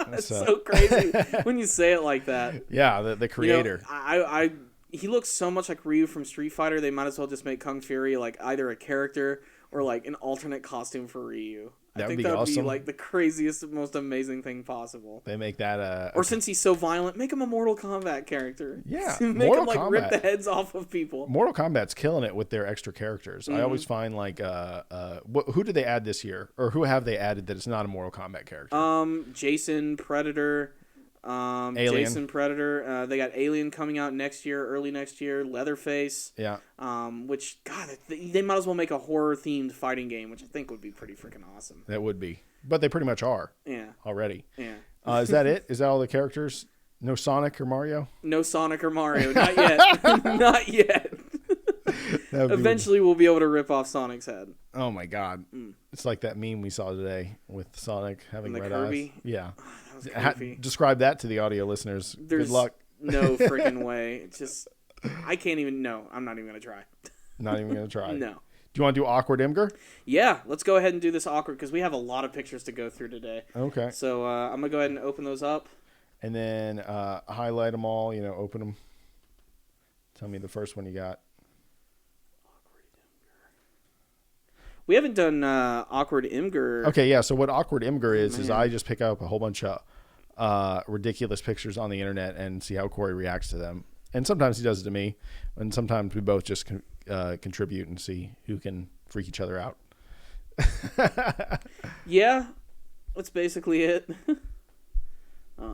That's so crazy when you say it like that. Yeah, the creator. You know, he looks so much like Ryu from Street Fighter. They might as well just make Kung Fury like either a character or like an alternate costume for Ryu. I think that would be like the craziest, most amazing thing possible. They make that or since he's so violent, make him a Mortal Kombat character. Yeah, make him like rip the heads off of people. Mortal Kombat's killing it with their extra characters. I always find like who did they add this year, or who have they added that is not a Mortal Kombat character? Jason, Predator. Alien. Jason, Predator. They got Alien coming out next year, early next year. Leatherface. Yeah. Which, God, they might as well make a horror-themed fighting game, which I think would be pretty freaking awesome. That would be. But they pretty much are. Yeah. Already. Yeah. Is that it? Is that all the characters? No Sonic or Mario? No Sonic or Mario. Not yet. Not yet. Eventually, we'll be able to rip off Sonic's head. Oh, my God. It's like that meme we saw today with Sonic having red Kirby? eyes. Yeah. That was creepy. Describe that to the audio listeners. There's Good luck. No freaking way. It's just, I can't even, no, I'm not even going to try. Not even going to try. No. Do you want to do Awkward Imgur? Yeah, let's go ahead and do this awkward because we have a lot of pictures to go through today. Okay. So I'm going to go ahead and open those up. And then highlight them all, open them. Tell me the first one you got. We haven't done Awkward Imgur. Okay, yeah. So what Awkward Imgur is I just pick up a whole bunch of ridiculous pictures on the internet and see how Corey reacts to them. And sometimes he does it to me, and sometimes we both just contribute and see who can freak each other out. Yeah, that's basically it. Let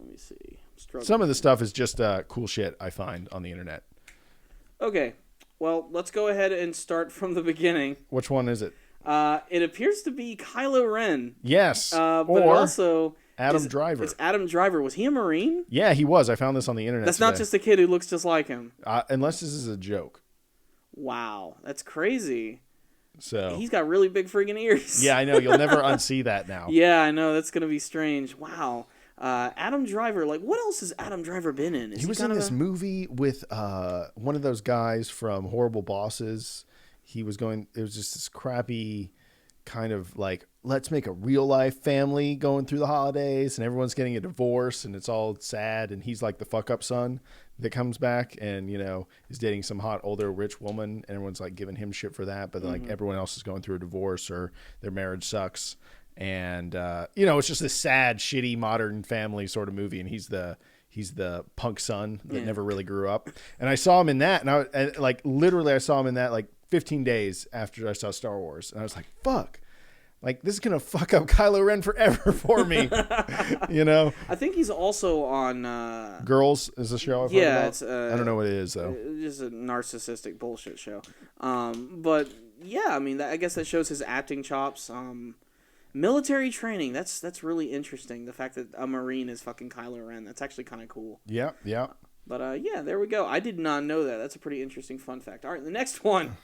me see. Some of the stuff is just cool shit I find on the internet. Okay. Well, let's go ahead and start from the beginning. Which one is it? It appears to be Kylo Ren. Yes. But or also Adam Driver. It's Adam Driver. Was he a Marine? Yeah, he was. I found this on the internet. That's not just a kid who looks just like him. Unless this is a joke. Wow, that's crazy. So he's got really big friggin' ears. Yeah, I know. You'll never unsee that now. Yeah, I know. That's gonna be strange. Wow. Adam Driver, like, what else has Adam Driver been in? He was in this movie with one of those guys from Horrible Bosses. It was just this crappy kind of like, let's make a real life family going through the holidays, and everyone's getting a divorce, and it's all sad, and he's like the fuck up son that comes back and, is dating some hot older rich woman, and everyone's like giving him shit for that, but like everyone else is going through a divorce or their marriage sucks. And it's just this sad, shitty modern family sort of movie, and he's the punk son that never really grew up. And I saw him in that, and I saw him in that like 15 days after I saw Star Wars, and I was like, fuck, like this is gonna fuck up Kylo Ren forever for me. I think he's also on Girls is a show I've heard about. It's I don't know what it is though. It's just a narcissistic bullshit show. But yeah, I mean, I guess that shows his acting chops. Military training, that's really interesting. The fact that a Marine is fucking Kylo Ren, that's actually kind of cool. Yeah. But yeah, there we go. I did not know that. That's a pretty interesting fun fact. All right, the next one.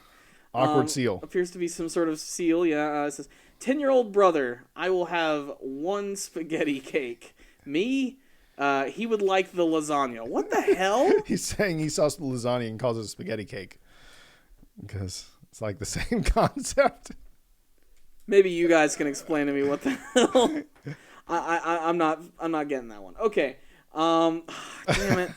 Awkward seal. Appears to be some sort of seal, yeah. It says, 10-year-old brother, I will have one spaghetti cake. Me, he would like the lasagna. What the hell? He's saying he saw the lasagna and calls it a spaghetti cake. Because it's like the same concept. Maybe you guys can explain to me what the hell. I'm not getting that one. Okay. Damn it.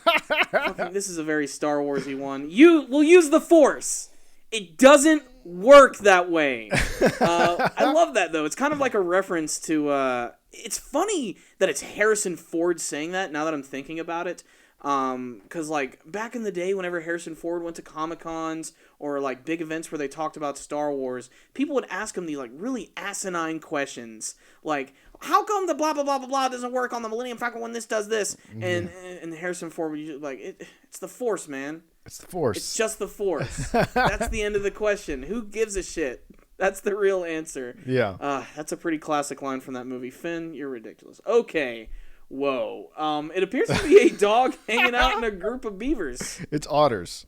This is a very Star Warsy one. You will use the Force. It doesn't work that way. I love that though. It's kind of like a reference to. It's funny that it's Harrison Ford saying that. Now that I'm thinking about it. Because like back in the day, whenever Harrison Ford went to Comic-Cons or like big events where they talked about Star Wars, people would ask him these like really asinine questions, like how come the blah blah blah blah blah doesn't work on the Millennium Falcon when this does this? And Harrison Ford would usually like it's the Force, man. It's the Force. It's just the Force. That's the end of the question. Who gives a shit? That's the real answer. Yeah. That's a pretty classic line from that movie. Finn, you're ridiculous. Okay. Whoa. It appears to be a dog hanging out in a group of beavers. It's otters.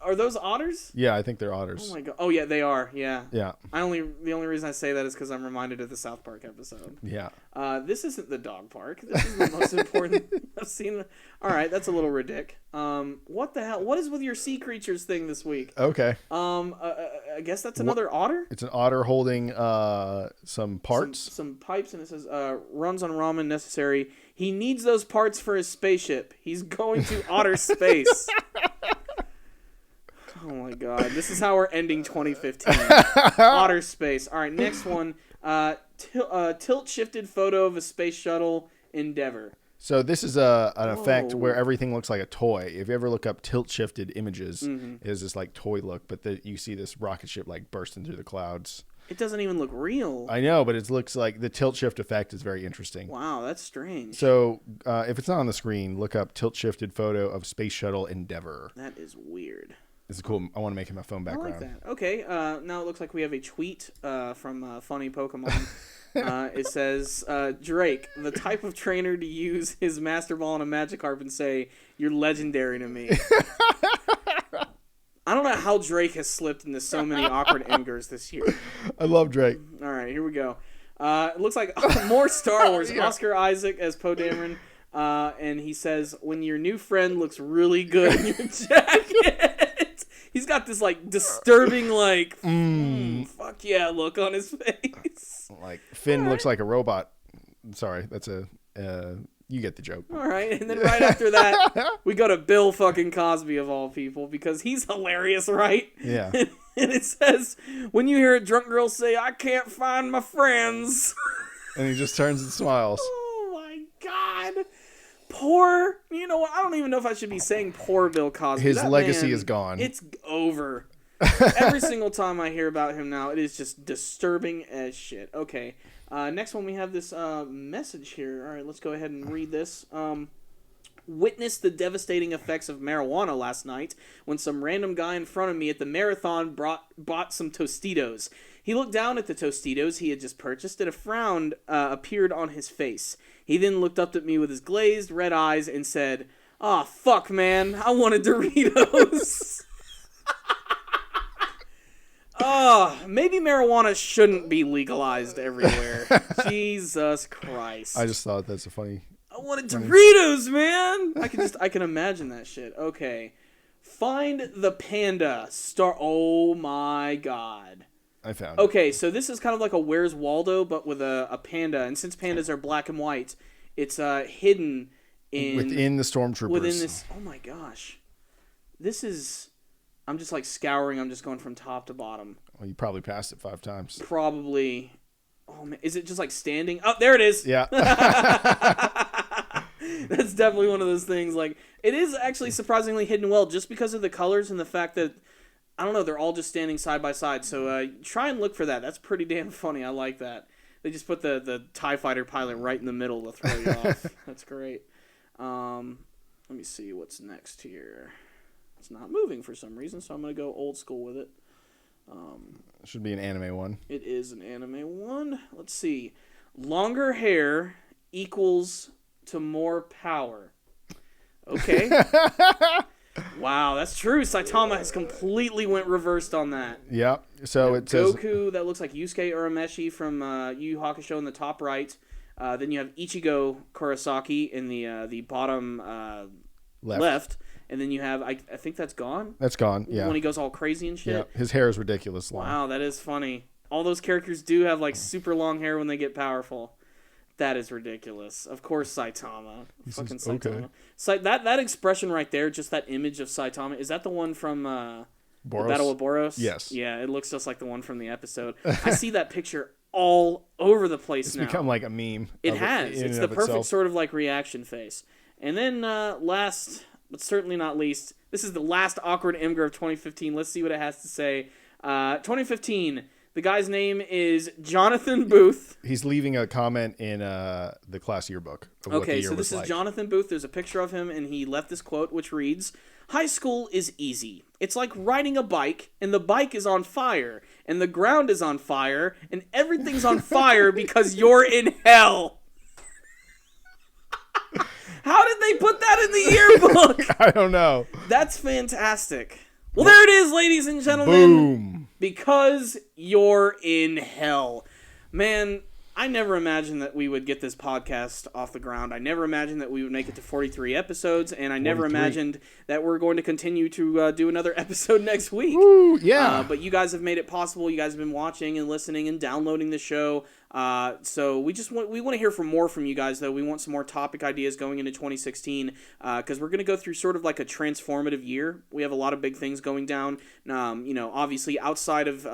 Are those otters? Yeah, I think they're otters. Oh my god. Oh yeah, they are. Yeah. Yeah. The only reason I say that is because I'm reminded of the South Park episode. Yeah. This isn't the dog park. This is the most important thing I've seen. All right, that's a little ridiculous. What the hell? What is with your sea creatures thing this week? Okay. I guess that's another otter. It's an otter holding some parts. Some pipes, and it says runs on ramen necessary. He needs those parts for his spaceship. He's going to outer space. Oh my god, this is how we're ending 2015. Outer space. All right, next one. Tilt-shifted photo of a space shuttle Endeavor. So this is an effect where everything looks like a toy. If you ever look up tilt-shifted images, it is this like toy look, but you see this rocket ship like bursting through the clouds. It doesn't even look real. I know, but it looks like the tilt-shift effect is very interesting. Wow, that's strange. So if it's not on the screen, look up tilt-shifted photo of space shuttle Endeavor. That is weird. This is cool. I want to make it my phone background. I like that. Okay, now it looks like we have a tweet from Funny Pokemon. It says, Drake, the type of trainer to use his Master Ball on a Magikarp and say, "You're legendary to me." I don't know how Drake has slipped into so many awkward angers this year. I love Drake. All right, here we go. It looks like more Star Wars. Yeah. Oscar Isaac as Poe Dameron. And he says, "When your new friend looks really good in your jacket." He's got this, like, disturbing, like, fuck yeah look on his face. Like, Finn looks like a robot. Sorry, that's you get the joke. All right, and then right after that, we go to Bill fucking Cosby, of all people, because he's hilarious, right? Yeah. And it says, "When you hear a drunk girl say, 'I can't find my friends.'" And he just turns and smiles. Oh, my God. Poor, you know what? I don't even know if I should be saying poor Bill Cosby. His legacy is gone. It's over. Every single time I hear about him now, it is just disturbing as shit. Okay, next one we have this message here. All right, let's go ahead and read this. Witnessed the devastating effects of marijuana last night when some random guy in front of me at the marathon bought some Tostitos. He looked down at the Tostitos he had just purchased and a frown appeared on his face. He then looked up at me with his glazed red eyes and said, "Aw, fuck, man, I wanted Doritos." Maybe marijuana shouldn't be legalized everywhere. Jesus Christ. I just thought that's a funny... I wanted Doritos, man! I can imagine that shit. Okay. Find the panda. Oh my god. I found it. Okay, so this is kind of like a Where's Waldo, but with a panda. And since pandas are black and white, it's hidden within the stormtroopers. Within this... Oh my gosh. This is... I'm just like scouring. I'm just going from top to bottom. Well, you probably passed it 5 times. Probably. Oh man, is it just like standing? Oh, there it is. Yeah. That's definitely one of those things. Like, it is actually surprisingly hidden well, just because of the colors and the fact that, I don't know, they're all just standing side by side. So try and look for that. That's pretty damn funny. I like that. They just put the TIE fighter pilot right in the middle to throw you off. That's great. Let me see what's next here. It's not moving for some reason, so I'm going to go old school with it. It should be an anime one. It is an anime one. Let's see. Longer hair equals to more power. Okay. Wow, that's true. Saitama has completely went reversed on that. Yeah. So it says Goku, that looks like Yusuke Urameshi from Yu Yu Hakusho in the top right. Then you have Ichigo Kurosaki in the bottom left. And then you have, I think that's gone? That's gone, yeah. When he goes all crazy and shit? Yeah, his hair is ridiculous long. Wow, that is funny. All those characters do have, like, super long hair when they get powerful. That is ridiculous. Of course, Saitama. Fucking Saitama. Okay. That expression right there, just that image of Saitama, is that the one from the Battle of Boros? Yes. Yeah, it looks just like the one from the episode. I see that picture all over the place now. It's become like a meme. It has. It's the perfect sort of, like, reaction face. And then last... but certainly not least, this is the last awkward Imgur of 2015. Let's see what it has to say. 2015, the guy's name is Jonathan Booth. He's leaving a comment in the class yearbook of what the year so this was is Jonathan Booth. There's a picture of him, and he left this quote, which reads, "High school is easy. It's like riding a bike, and the bike is on fire, and the ground is on fire, and everything's on fire because you're in hell." they put that in the yearbook? I don't know. That's fantastic. Well, there it is, ladies and gentlemen. Boom. Because you're in hell. Man, I never imagined that we would get this podcast off the ground. I never imagined that we would make it to 43 episodes, and I never imagined that we're going to continue to do another episode next week. Woo, yeah. But you guys have made it possible. You guys have been watching and listening and downloading the show. So we want to hear more from you guys, though. We want some more topic ideas going into 2016 because we're going to go through sort of like a transformative year. We have a lot of big things going down. Obviously outside of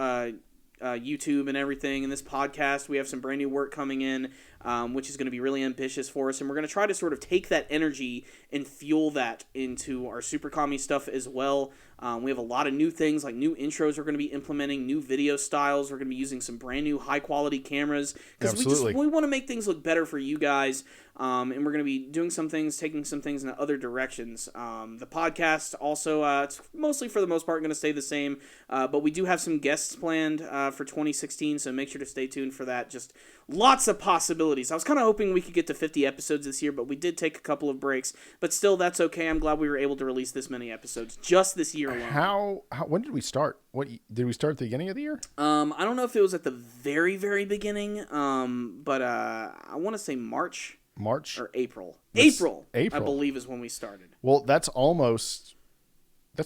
YouTube and everything, and this podcast, we have some brand new work coming in, which is going to be really ambitious for us, and we're going to try to sort of take that energy and fuel that into our Super Commie stuff as well. We have a lot of new things, like new intros we're going to be implementing, new video styles. We're going to be using some brand new high-quality caramers because we want to make things look better for you guys, and we're going to be doing some things, taking some things in other directions. The podcast also, it's mostly for the most part going to stay the same, but we do have some guests planned for 2016, so make sure to stay tuned for that. Just lots of possibilities. I was kind of hoping we could get to 50 episodes this year, but we did take a couple of breaks. But still, that's okay. I'm glad we were able to release this many episodes just this year alone. When did we start? What did we start at the beginning of the year? I don't know if it was at the very, very beginning, but I want to say March or April. April, I believe, is when we started. Well, that's a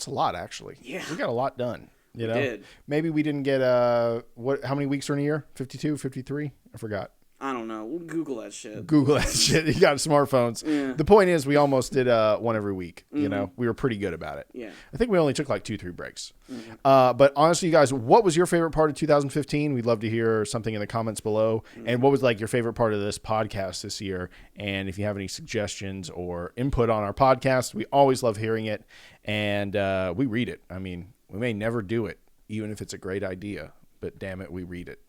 lot, actually. Yeah. We got a lot done. You know? did. Maybe we didn't get how many weeks are in a year? 52, 53? I forgot. I don't know. We'll Google that shit. You got smartphones. Yeah. The point is, we almost did one every week. You know, we were pretty good about it. Yeah. I think we only took like 2-3 breaks. But honestly, you guys, what was your favorite part of 2015? We'd love to hear something in the comments below. And what was like your favorite part of this podcast this year? And if you have any suggestions or input on our podcast, we always love hearing it. And we read it. I mean, we may never do it, even if it's a great idea. But damn it, we read it.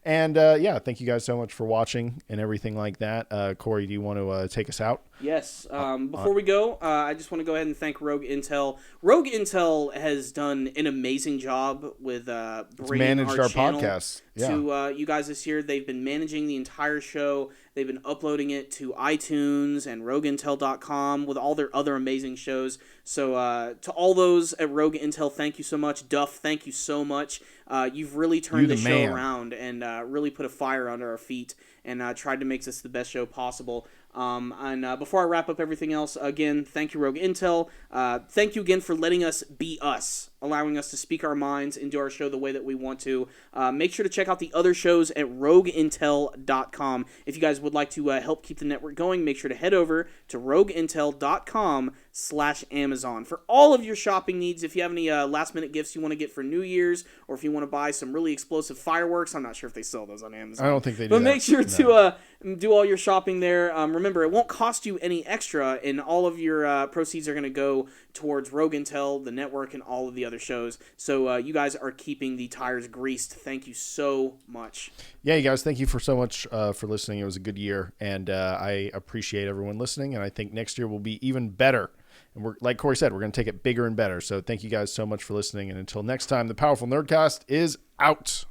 And thank you guys so much for watching and everything like that. Corey, do you want to take us out? Yes. Before we go, I just want to go ahead and thank Rogue Intel. Rogue Intel has done an amazing job with bringing our channel podcast to you guys this year. They've been managing the entire show. They've been uploading it to iTunes and RogueIntel.com with all their other amazing shows. So to all those at Rogue Intel, thank you so much. Duff, thank you so much. You've really turned the show around and really put a fire under our feet and tried to make this the best show possible. And before I wrap up everything else, again, thank you, Rogue Intel. Thank you again for letting us be us, allowing us to speak our minds and do our show the way that we want to. Make sure to check out the other shows at RogueIntel.com. If you guys would like to help keep the network going, make sure to head over to RogueIntel.com/Amazon for all of your shopping needs. If you have any last-minute gifts you want to get for New Year's, or if you want to buy some really explosive fireworks, I'm not sure if they sell those on Amazon. I don't think they do. But make sure to do all your shopping there. Remember, it won't cost you any extra, and all of your proceeds are going to go towards Rogue Intel, the network, and all of the other shows. So you guys are keeping the tires greased. Thank you so much. Yeah, you guys, thank you so much for listening. It was a good year, and I appreciate everyone listening, and I think next year will be even better. And we're, like Corey said, we're going to take it bigger and better. So thank you guys so much for listening, and until next time, the Powerful Nerdcast is out.